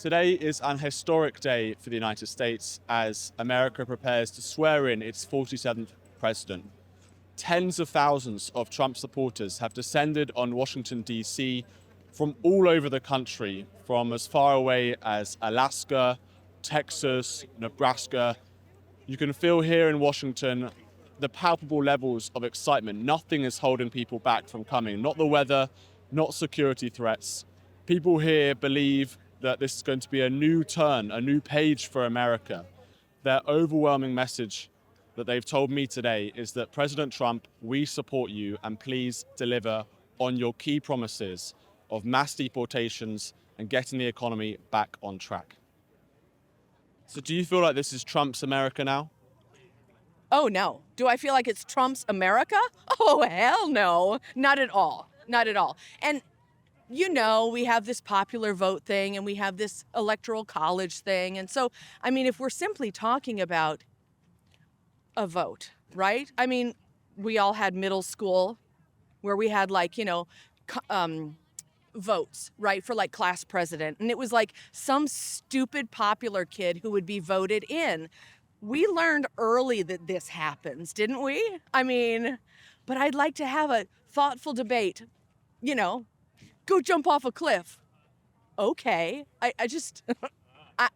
Today is an historic day for the United States as America prepares to swear in its 47th president. Tens of thousands of Trump supporters have descended on Washington, D.C. from all over the country, from as far away as Alaska, Texas, Nebraska. You can feel here in Washington the palpable levels of excitement. Nothing is holding people back from coming. Not the weather, not security threats. People here believe that this is going to be a new turn, a new page for America. Their overwhelming message that they've told me today is that President Trump, we support you and please deliver on your key promises of mass deportations and getting the economy back on track. So do you feel like this is Trump's America now? Oh, no. Do I feel like it's Trump's America? Oh, hell no. Not at all. Not at all. And you know, we have this popular vote thing and we have this electoral college thing. And so, I mean, if we're simply talking about a vote, right? I mean, we all had middle school where we had votes, right, for like class president. And it was like some stupid popular kid who would be voted in. We learned early that this happens, didn't we? I mean, but I'd like to have a thoughtful debate, go jump off a cliff. Okay.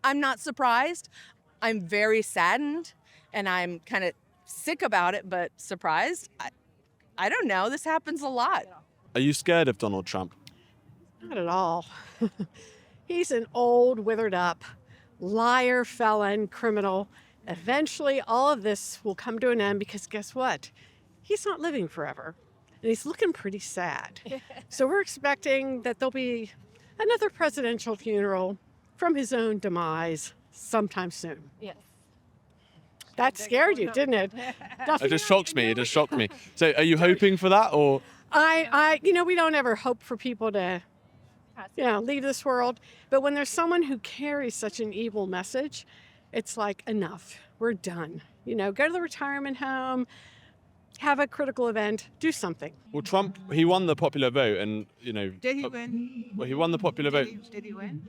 I'm not surprised. I'm very saddened and I'm kind of sick about it, but surprised. I don't know. This happens a lot. Are you scared of Donald Trump? Not at all. He's an old, withered up liar, felon, criminal. Eventually, all of this will come to an end because guess what? He's not living forever. And he's looking pretty sad. So we're expecting that there'll be another presidential funeral from his own demise sometime soon. Yes. That scared you, didn't it? It just shocked me. It just shocked me. So are you hoping for that or? We don't ever hope for people to, leave this world. But when there's someone who carries such an evil message, it's like, enough. We're done. Go to the retirement home, have a critical event, do something. Well, Trump, he won the popular vote and, Did he win? Well, he won the popular vote. Did he win?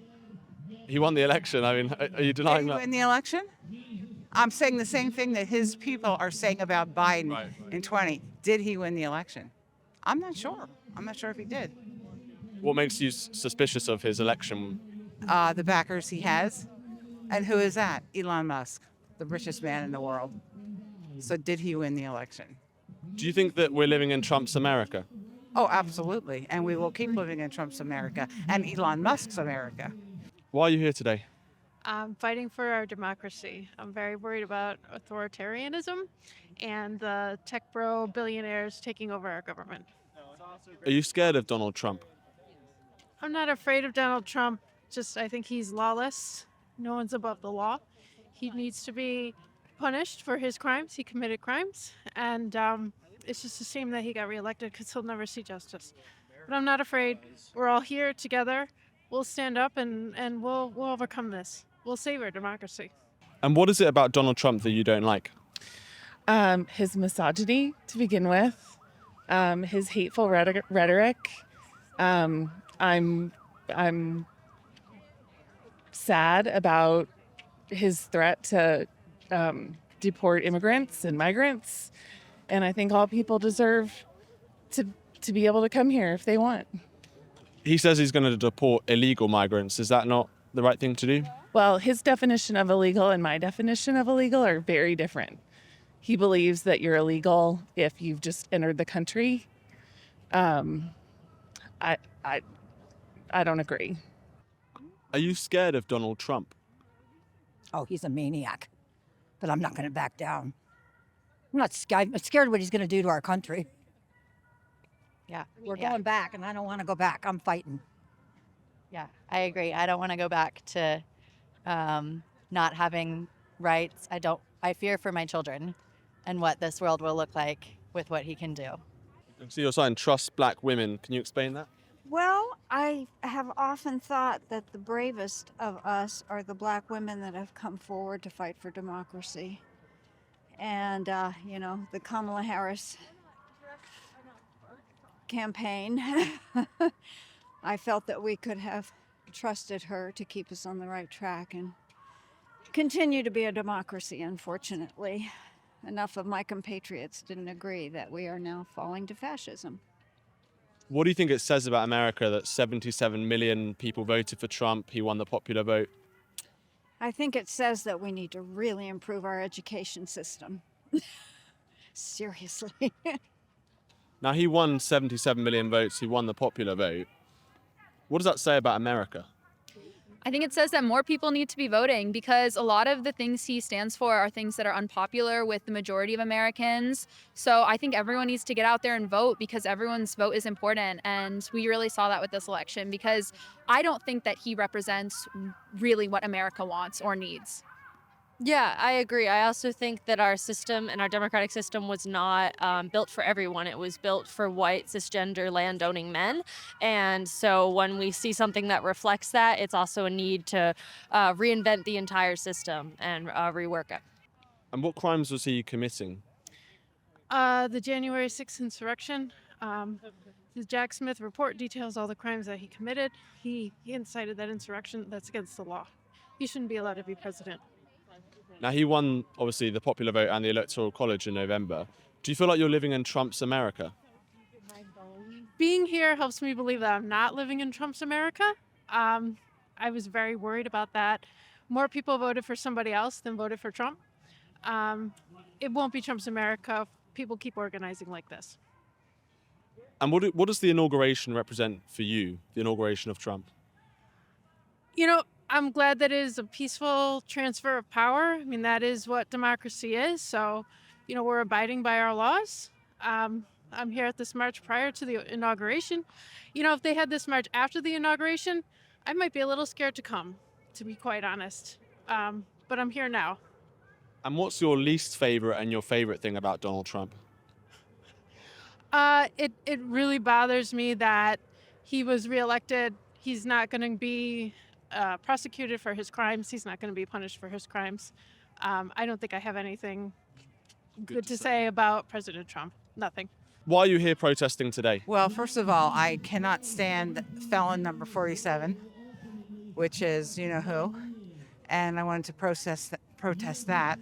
He won the election. I mean, are you denying Did he that? win the election? I'm saying the same thing that his people are saying about Biden Right. in 20. Did he win the election? I'm not sure. I'm not sure if he did. What makes you suspicious of his election? The backers he has. And who is that? Elon Musk, the richest man in the world. So did he win the election? Do you think that we're living in Trump's America? Oh, absolutely. And we will keep living in Trump's America and Elon Musk's America. Why are you here today? I'm fighting for our democracy. I'm very worried about authoritarianism and the tech bro billionaires taking over our government. Are you scared of Donald Trump? I'm not afraid of Donald Trump, just I think he's lawless. No one's above the law. He needs to be punished for his crimes. He committed crimes. And it's just a shame that he got reelected because he'll never see justice. But I'm not afraid. We're all here together. We'll stand up and we'll overcome this. We'll save our democracy. And what is it about Donald Trump that you don't like? His misogyny, to begin with, his hateful rhetoric. I'm sad about his threat to deport immigrants and migrants, and I think all people deserve to be able to come here if they want. He says he's going to deport illegal migrants. Is that not the right thing to do? Well, his definition of illegal and my definition of illegal are very different. He believes that you're illegal if you've just entered the country. I don't agree. Are you scared of Donald Trump? Oh, he's a maniac. But I'm not going to back down. I'm not scared. I'm scared what he's going to do to our country. Yeah, We're going back, and I don't want to go back. I'm fighting. Yeah, I agree. I don't want to go back to not having rights. I fear for my children and what this world will look like with what he can do. So you're saying trust black women. Can you explain that? Well, I have often thought that the bravest of us are the black women that have come forward to fight for democracy. And, the Kamala Harris campaign, I felt that we could have trusted her to keep us on the right track and continue to be a democracy, unfortunately. Enough of my compatriots didn't agree that we are now falling to fascism. What do you think it says about America that 77 million people voted for Trump? He won the popular vote. I think it says that we need to really improve our education system. Seriously. Now, he won 77 million votes. He won the popular vote. What does that say about America? I think it says that more people need to be voting because a lot of the things he stands for are things that are unpopular with the majority of Americans. So I think everyone needs to get out there and vote because everyone's vote is important. And we really saw that with this election because I don't think that he represents really what America wants or needs. Yeah, I agree. I also think that our system and our democratic system was not built for everyone. It was built for white, cisgender, landowning men. And so when we see something that reflects that, it's also a need to reinvent the entire system and rework it. And what crimes was he committing? The January 6th insurrection. The Jack Smith report details all the crimes that he committed. He incited that insurrection. That's against the law. He shouldn't be allowed to be president. Now, he won, obviously, the popular vote and the Electoral College in November. Do you feel like you're living in Trump's America? Being here helps me believe that I'm not living in Trump's America. I was very worried about that. More people voted for somebody else than voted for Trump. It won't be Trump's America if people keep organizing like this. And what does the inauguration represent for you, the inauguration of Trump? You know, I'm glad that it is a peaceful transfer of power. I mean, that is what democracy is. So, you know, we're abiding by our laws. I'm here at this march prior to the inauguration. You know, if they had this march after the inauguration, I might be a little scared to come, to be quite honest. But I'm here now. And what's your least favorite and your favorite thing about Donald Trump? It really bothers me that he was reelected. He's not going to be prosecuted for his crimes. He's not going to be punished for his crimes. I don't think I have anything good to say about President Trump. Nothing. Why are you here protesting today? Well, first of all, I cannot stand felon number 47, which is you know who, and I wanted to protest that.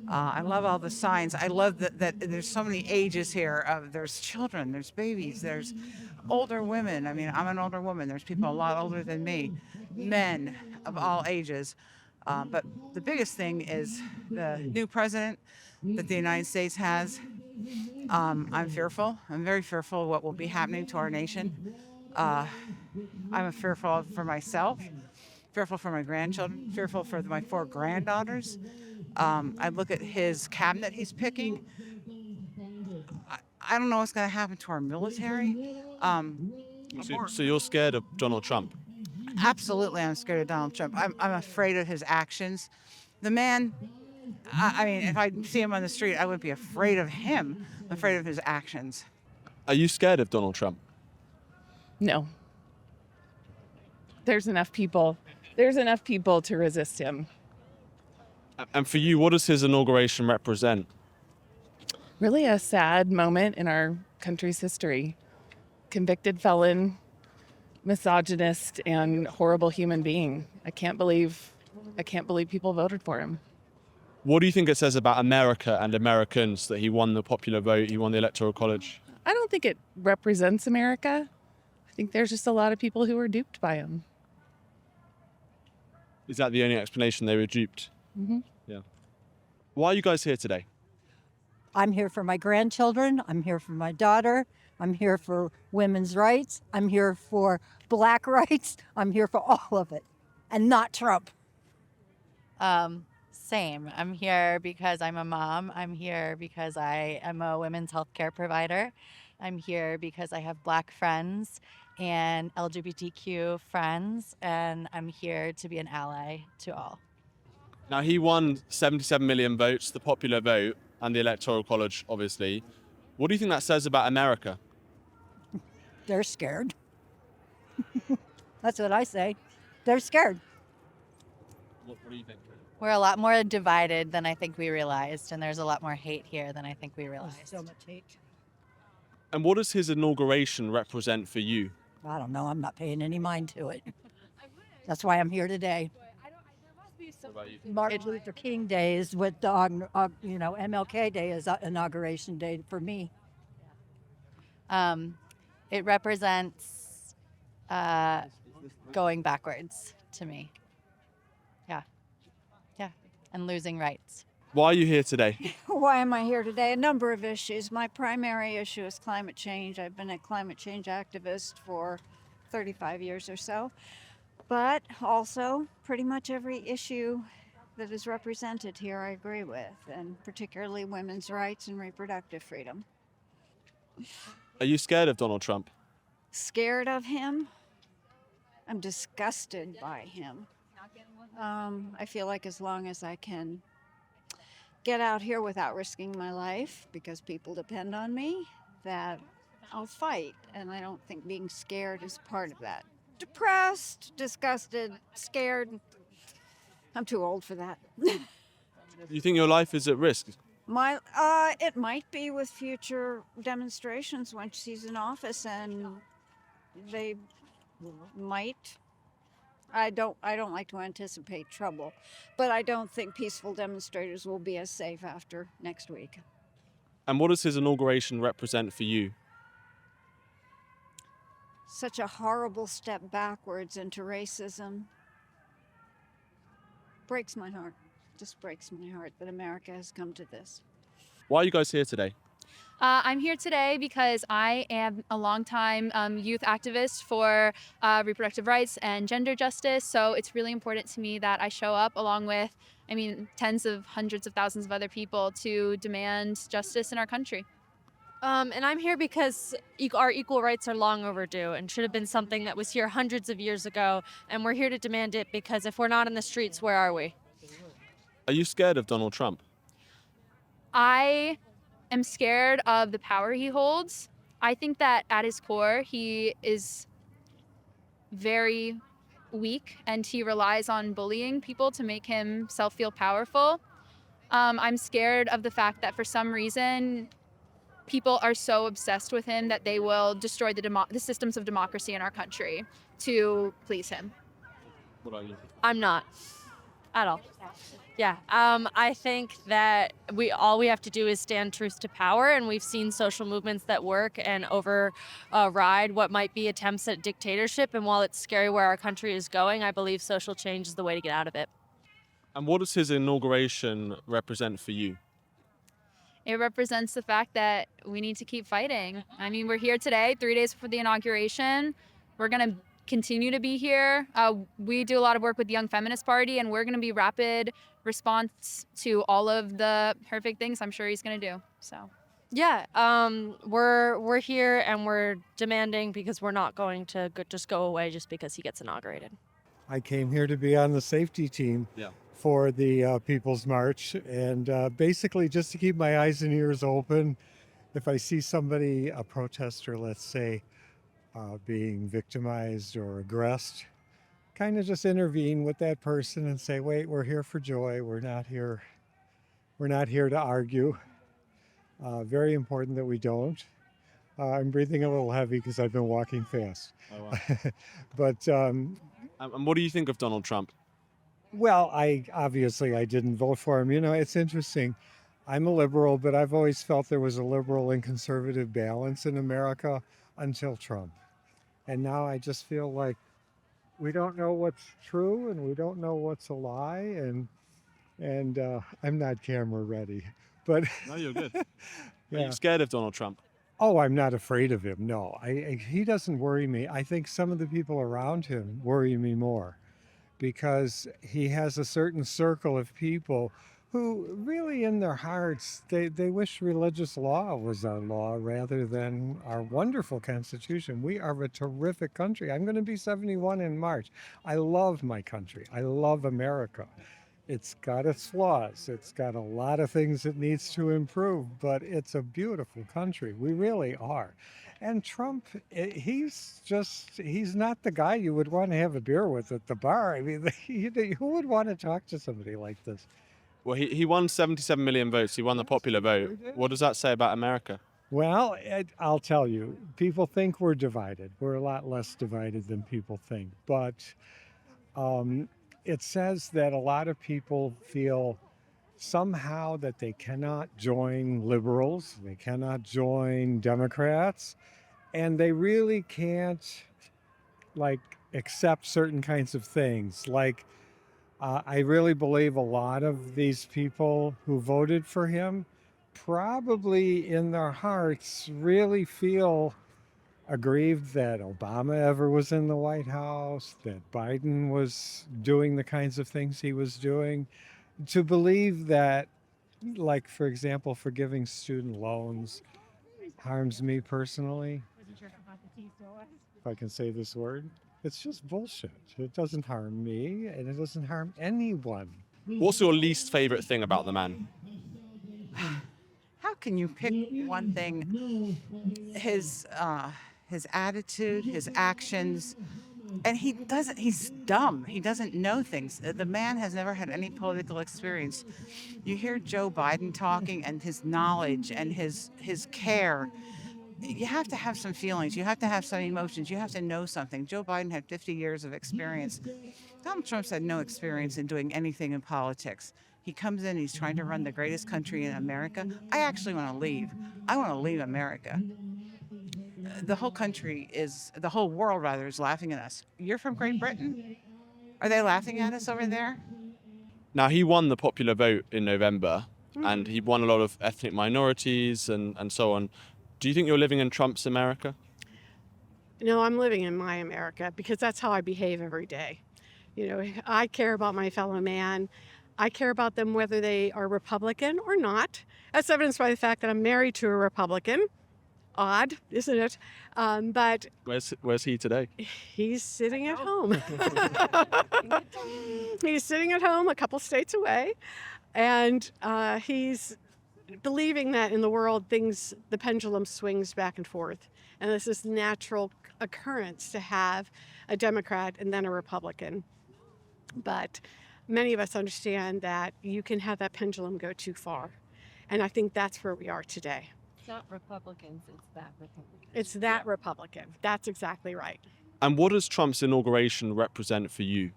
I love all the signs. I love that there's so many ages here. There's children, there's babies, there's older women. I mean, I'm an older woman. There's people a lot older than me, men of all ages. But the biggest thing is the new president that the United States has. I'm fearful. I'm very fearful of what will be happening to our nation. I'm fearful for myself, fearful for my grandchildren, fearful for my 4 granddaughters. I look at his cabinet he's picking. I don't know what's going to happen to our military. So you're scared of Donald Trump? Absolutely, I'm scared of Donald Trump. I'm afraid of his actions. The man, I mean, if I see him on the street, I wouldn't be afraid of him. I'm afraid of his actions. Are you scared of Donald Trump? No. There's enough people to resist him. And for you, what does his inauguration represent? Really a sad moment in our country's history. Convicted felon, misogynist, and horrible human being. I can't believe people voted for him. What do you think it says about America and Americans that he won the popular vote, he won the Electoral College? I don't think it represents America. I think there's just a lot of people who were duped by him. Is that the only explanation, they were duped? Mm-hmm. Yeah. Why are you guys here today? I'm here for my grandchildren. I'm here for my daughter. I'm here for women's rights. I'm here for black rights. I'm here for all of it, and not Trump. Same. I'm here because I'm a mom. I'm here because I am a women's health care provider. I'm here because I have Black friends and LGBTQ friends, and I'm here to be an ally to all. Now, he won 77 million votes, the popular vote, and the Electoral College, obviously. What do you think that says about America? They're scared. That's what I say. They're scared. What do you think? We're a lot more divided than I think we realized, and there's a lot more hate here than I think we realized. So much hate. And what does his inauguration represent for you? I don't know. I'm not paying any mind to it. That's why I'm here today. What about you? Martin Luther King Day is what the, MLK Day is inauguration day for me. It represents going backwards to me. Yeah. Yeah. And losing rights. Why are you here today? Why am I here today? A number of issues. My primary issue is climate change. I've been a climate change activist for 35 years or so, but also pretty much every issue that is represented here I agree with, and particularly women's rights and reproductive freedom. Are you scared of Donald Trump? Scared of him? I'm disgusted by him. I feel like as long as I can get out here without risking my life, because people depend on me, that I'll fight. And I don't think being scared is part of that. Depressed, disgusted, scared. I'm too old for that. Do you think your life is at risk? It might be with future demonstrations once he's in office, and they might. I don't like to anticipate trouble, but I don't think peaceful demonstrators will be as safe after next week. And what does his inauguration represent for you? Such a horrible step backwards into racism. Breaks my heart. Just breaks my heart that America has come to this. Why are you guys here today? I'm here today because I am a longtime youth activist for reproductive rights and gender justice. So it's really important to me that I show up along with, tens of hundreds of thousands of other people to demand justice in our country. And I'm here because our equal rights are long overdue and should have been something that was here hundreds of years ago. And we're here to demand it because if we're not in the streets, where are we? Are you scared of Donald Trump? I am scared of the power he holds. I think that at his core, he is very weak and he relies on bullying people to make himself feel powerful. I'm scared of the fact that for some reason, people are so obsessed with him that they will destroy the systems of democracy in our country to please him. What about you? I'm not at all. Yeah, I think that all we have to do is stand truth to power, and we've seen social movements that work and override what might be attempts at dictatorship. And while it's scary where our country is going, I believe social change is the way to get out of it. And what does his inauguration represent for you? It represents the fact that we need to keep fighting. We're here today, 3 days before the inauguration. We're going to continue to be here. We do a lot of work with the Young Feminist Party, and we're going to be rapid response to all of the horrific things I'm sure he's going to do. So, yeah, we're here and we're demanding because we're not going to just go away just because he gets inaugurated. I came here to be on the safety team for the People's March, and basically just to keep my eyes and ears open. If I see somebody, a protester, let's say, being victimized or aggressed, kind of just intervene with that person and say, wait, we're here for joy. We're not here to argue. Very important that we don't. I'm breathing a little heavy because I've been walking fast. Oh, wow. But and what do you think of Donald Trump? Well, I didn't vote for him. It's interesting. I'm a liberal, but I've always felt there was a liberal and conservative balance in America until Trump. And now I just feel like we don't know what's true and we don't know what's a lie. And I'm not camera ready, but No, you're good. yeah. Are you scared of Donald Trump? Oh, I'm not afraid of him. No, he doesn't worry me. I think some of the people around him worry me more because he has a certain circle of people who really in their hearts, they wish religious law was our law rather than our wonderful Constitution. We are a terrific country. I'm going to be 71 in March. I love my country. I love America. It's got its flaws. It's got a lot of things it needs to improve, but it's a beautiful country. We really are. And Trump, he's not the guy you would want to have a beer with at the bar. Who would want to talk to somebody like this? Well, he won 77 million votes. He won the popular vote. What does that say about America? Well, I'll tell you, people think we're divided. We're a lot less divided than people think. But it says that a lot of people feel somehow that they cannot join liberals, they cannot join Democrats, and they really can't like accept certain kinds of things. Like, I really believe a lot of these people who voted for him probably in their hearts really feel aggrieved that Obama ever was in the White House, that Biden was doing the kinds of things he was doing. To believe that, like, for example, forgiving student loans harms me personally, if I can say this word, it's just bullshit. It doesn't harm me and it doesn't harm anyone. What's your least favorite thing about the man? How can you pick one thing? His attitude, his actions, and he's dumb. He doesn't know things. The man has never had any political experience. You hear Joe Biden talking and his knowledge and his care. You have to have some feelings. You have to have some emotions. You have to know something. Joe Biden had 50 years of experience. Donald Trump's had no experience in doing anything in politics. He comes in, he's trying to run the greatest country in America. I actually want to leave. I want to leave America. The whole world rather, is laughing at us. You're from Great Britain? Are they laughing at us over there? Now, he won the popular vote in November, and he won a lot of ethnic minorities and so on. Do you think you're living in Trump's America? No, I'm living in my America because that's how I behave every day. You know, I care about my fellow man. I care about them whether they are Republican or not. That's evidenced by the fact that I'm married to a Republican. Odd, isn't it? But Where's he today? he's sitting at home. He's sitting at home a couple states away, and he's believing that in the world the pendulum swings back and forth, and this is natural occurrence to have a Democrat and then a Republican. But many of us understand that you can have that pendulum go too far, and I think that's where we are today. It's not Republicans, it's that Republican. It's that Republican. That's exactly right. And what does Trump's inauguration represent for you?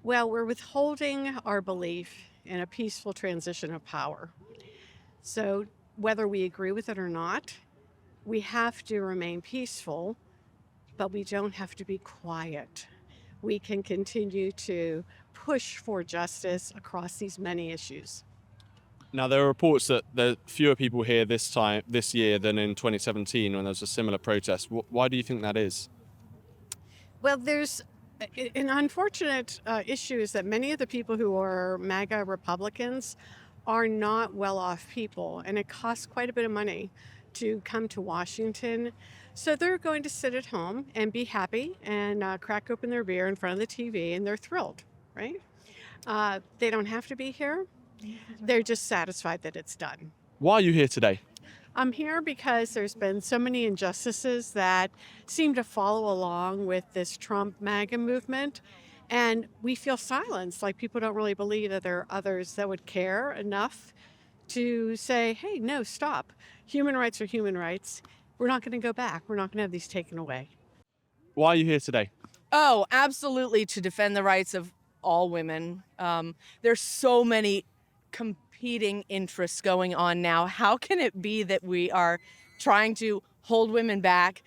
Well, we're withholding our belief in a peaceful transition of power. So whether we agree with it or not, we have to remain peaceful, but we don't have to be quiet. We can continue to push for justice across these many issues. Now, there are reports that there are fewer people here this year than in 2017 when there was a similar protest. Why do you think that is? Well, there's an unfortunate issue is that many of the people who are MAGA Republicans are not well-off people, and it costs quite a bit of money to come to Washington. So they're going to sit at home and be happy and crack open their beer in front of the TV, and they're thrilled, right? They don't have to be here. They're just satisfied that it's done. Why are you here today? I'm here because there's been so many injustices that seem to follow along with this Trump MAGA movement. And we feel silenced, like people don't really believe that there are others that would care enough to say, hey, no, stop. Human rights are human rights. We're not going to go back. We're not going to have these taken away. Why are you here today? Oh, absolutely, to defend the rights of all women. There's so many competing interests going on now. How can it be that we are trying to hold women back,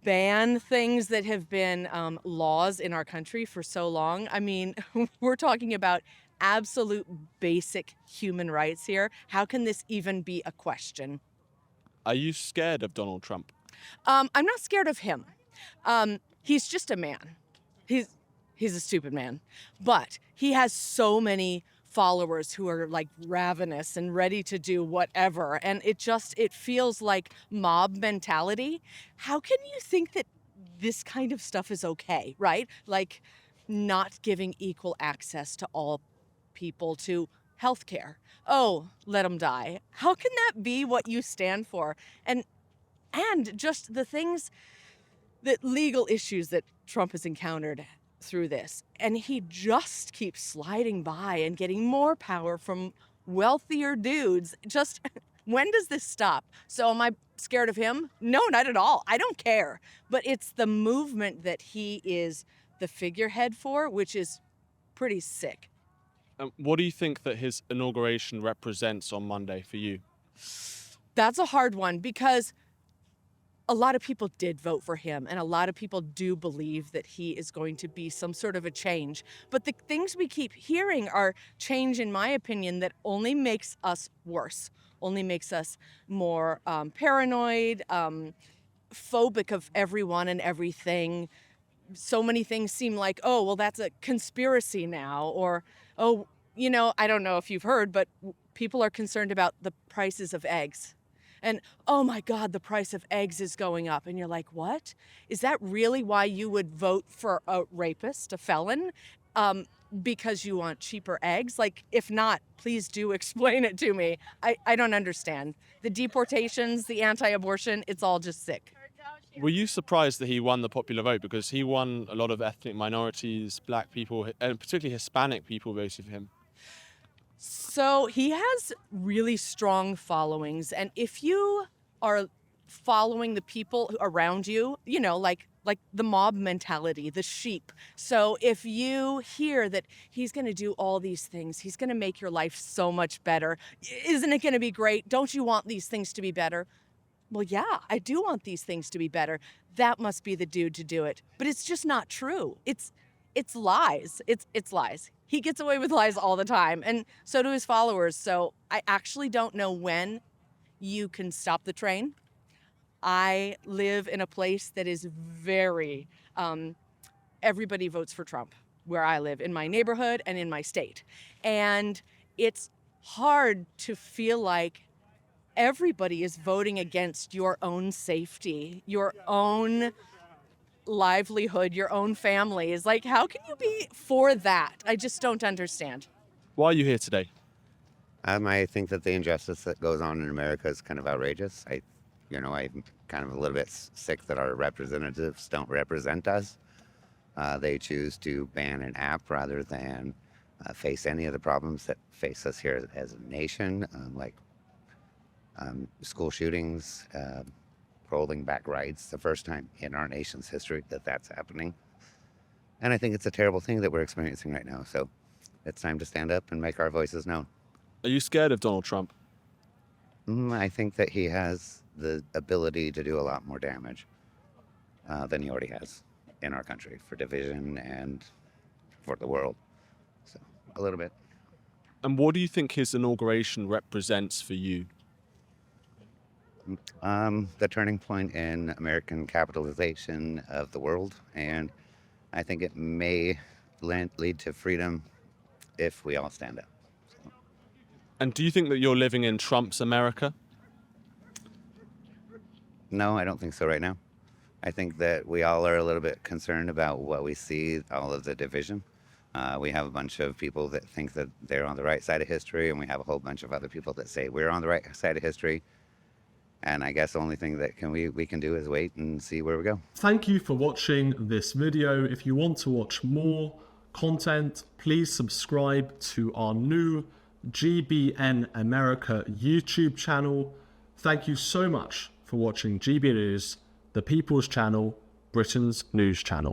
ban things that have been laws in our country for so long? I mean, we're talking about absolute basic human rights here. How can this even be a question? Are you scared of Donald Trump? I'm not scared of him. He's just a man. He's a stupid man. But he has so many followers who are like ravenous and ready to do whatever. And it feels like mob mentality. How can you think that this kind of stuff is okay, right? Like not giving equal access to all people to health care. Oh, let them die. How can that be what you stand for? And just the things, that legal issues that Trump has encountered through this. And he just keeps sliding by and getting more power from wealthier dudes. Just when does this stop? So Scared of him? No, not at all. I don't care. But it's the movement that he is the figurehead for, which is pretty sick. What do you think that his inauguration represents on Monday for you? That's a hard one because a lot of people did vote for him, and a lot of people do believe that he is going to be some sort of a change. But the things we keep hearing are change, in my opinion, that only makes us worse, only makes us more paranoid, phobic of everyone and everything. So many things seem like, oh, well, that's a conspiracy now, or, oh, I don't know if you've heard, but people are concerned about the prices of eggs. And, oh my God, the price of eggs is going up. And you're like, what? Is that really why you would vote for a rapist, a felon? Because you want cheaper eggs? Like, if not, please do explain it to me. I don't understand. The deportations, the anti-abortion, it's all just sick. Were you surprised that he won the popular vote? Because he won a lot of ethnic minorities, black people, and particularly Hispanic people voted for him. So he has really strong followings. And if you are following the people around you, like the mob mentality, the sheep. So if you hear that he's going to do all these things, he's going to make your life so much better. Isn't it going to be great? Don't you want these things to be better? Well, yeah, I do want these things to be better. That must be the dude to do it. But it's just not true. It's lies. It's lies. He gets away with lies all the time, and so do his followers. So I actually don't know when you can stop the train. I live in a place that is very, everybody votes for Trump where I live, in my neighborhood and in my state. And it's hard to feel like everybody is voting against your own safety, your own livelihood, your own family. Is like, how can you be for that? I just don't understand. Why are you here today? I think that the injustice that goes on in America is kind of outrageous. I'm kind of a little bit sick that our representatives don't represent us. They choose to ban an app rather than face any of the problems that face us here as a nation, like school shootings, rolling back rights, the first time in our nation's history that that's happening. And I think it's a terrible thing that we're experiencing right now. So it's time to stand up and make our voices known. Are you scared of Donald Trump? I think that he has the ability to do a lot more damage than he already has in our country, for division and for the world. So a little bit. And what do you think his inauguration represents for you? The turning point in American capitalization of the world, and I think it may lead to freedom if we all stand up. So. And do you think that you're living in Trump's America? No, I don't think so right now. I think that we all are a little bit concerned about what we see, all of the division. We have a bunch of people that think that they're on the right side of history, and we have a whole bunch of other people that say we're on the right side of history. And I guess the only thing that we can do is wait and see where we go. Thank you for watching this video. If you want to watch more content, please subscribe to our new GBN America YouTube channel. Thank you so much for watching GB News, the People's Channel, Britain's news channel.